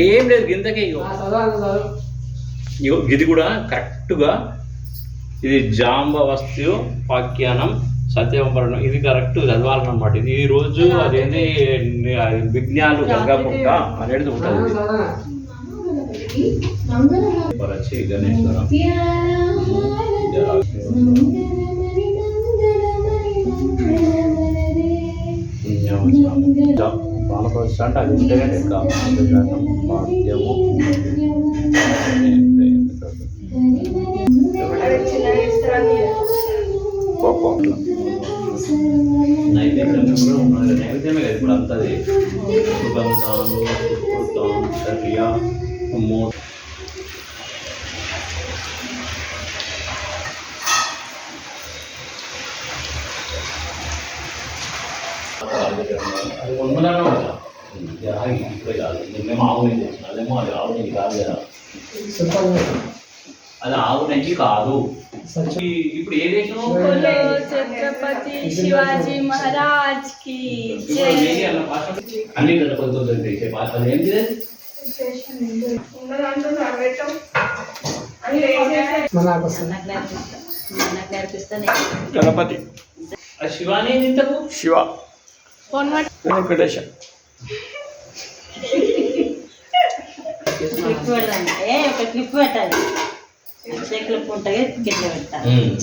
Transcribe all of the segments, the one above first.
ఏం లేదు గింతకే ఇది కూడా కరెక్ట్గా ఇది జాంబవస్తు పాఖ్యానం సత్యవరణం ఇది కరెక్ట్ చదవాలన్నమాట. ఇది ఈ రోజు అదేంటి విజ్ఞాలు గంగాపుట్ట అనేది ఉంటుంది. గణేశ్వరం బాలప్రతిష్ఠ అంటే అది ఉంటేనే ఇంకా భాగ్యము. నైవేద్యమే కదా ఇప్పుడు అంతది అది వందలానే ఉంటా ఇప్పుడే కాదు. నిన్నేమో ఆవు నెయ్యి చేసిన అదేమో అది ఆవు నెయ్యి కాదు కదా, అది ఆవు నెయ్యి కాదు. ఇప్పుడు ఏ దేశం? ఛత్రపతి శివాజీ మహారాజ్ కి అన్ని కొంచెం పాత్రలు ఏంటి గణపతి శివాని శివ వెంకటేశ క్లిప్ పెట్టాలి.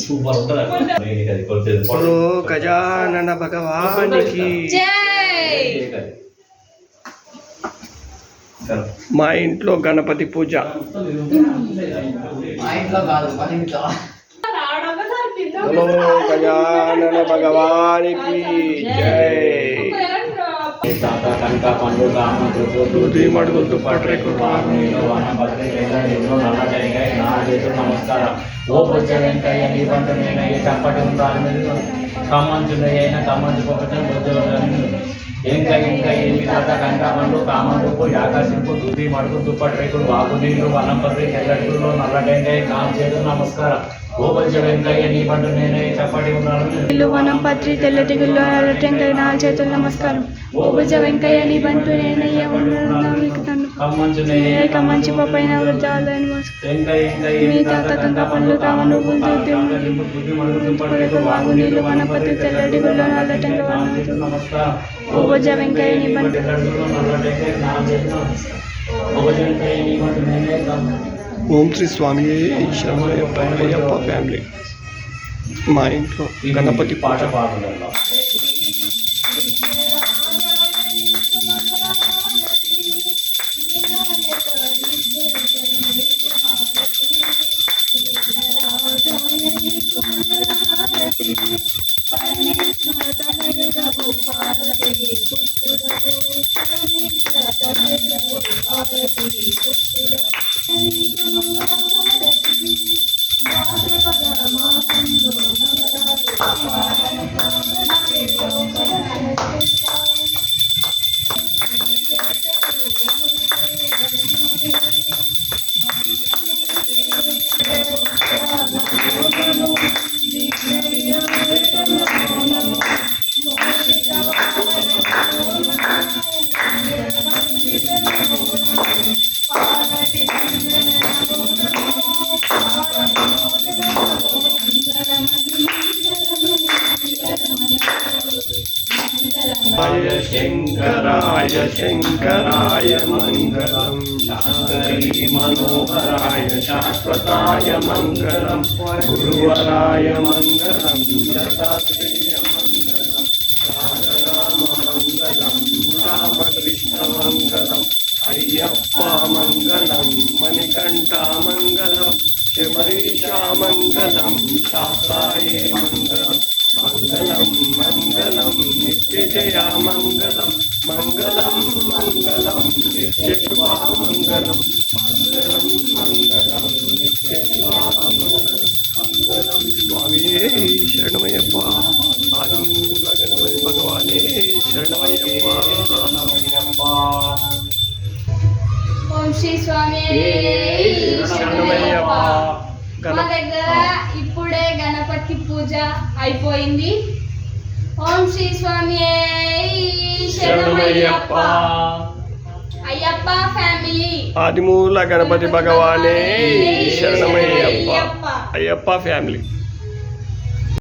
సూపర్ ఉంటుంది. గజానన భగవానికి మా ఇంట్లో గణపతి పూజ. గజానన భగవానికి జై. కనుక పండు మడుగుతూ పట్రెక్కు నమస్కారం. ఓ బొచ్చ వెంకయ్య నీ పంట నేనయ్య చప్పటి ఉండాలి కమ్మంచునయ్యైన కమ్మంచు పొగటం బొచ్చ ఇంకా ఇంకా ఏమి తాత కనుక పండు కామండు పోయి ఆకాశంకు దుది మడుగు దుప్పట్రేకులు వాపు నీళ్ళు వనంపత్రి తెల్లట్టులో నల్లటెంకాయ కామ్ చేదు నమస్కారం. ఓ బొచ్చ వెంకయ్య నీ పంట నేనయ్య చప్పటి ఉండాలి వనంపత్రి తెల్లటిగుల్లో నల్లటెంకాయ నాలుగు చేతులు నమస్కారం. ఓ భుజ వెంకయ్య నీ బంటు నేనయ్య కమ్మంచి పైన వృద్ధాలని మీ తాత కంక పండ్లు కామను వాగు నీళ్ళు వనపత్రి తెల్లటి గుళ్ళ నల్లటెంకాయ. ఓ భుజ వెంకయ్య నీ బంటు. ఓం శ్రీ స్వామి శరణమయ్యప్ప ఫ్యామిలీ. మా ఇంట్లో గణపతి పాట పాడుతుంది. శంకరాయ శంకరాయ మంగళం శాంకరీ మనోహరాయ శాశ్వతాయ మంగళం గురువరాయ మంగళం దత్తాత్రేయ మంగళం రామ మంగళం రామకృష్ణ మంగళం అయ్యప్ప మంగళం మణికంఠ మంగళం శబరీష మంగళం శాస్తాయే మంగళం మంగళం మంగళం నిత్యజయ మంగళం మంగళం మంగళం నిత్యశుభ మంగళం మంగళం మంగళం నిత్యశుభ మంగళం మంగళం. స్వామి శరణమయ్యప్ప. ఆనంద గణపతి భగవానే శరణమయ్యప్ప. ఓం శ్రీ స్వామి శరణమయ్యప్ప. మా దగ్గర ఇప్పుడే గణపతి పూజ అయిపోయింది. ఓం శ్రీ స్వామి శరణమయ్యప్ప. అయ్యప్ప ఆదిమూల గణపతి భగవానే శరణమయ్యప్ప. అయ్యప్ప ఫ్యామిలీ.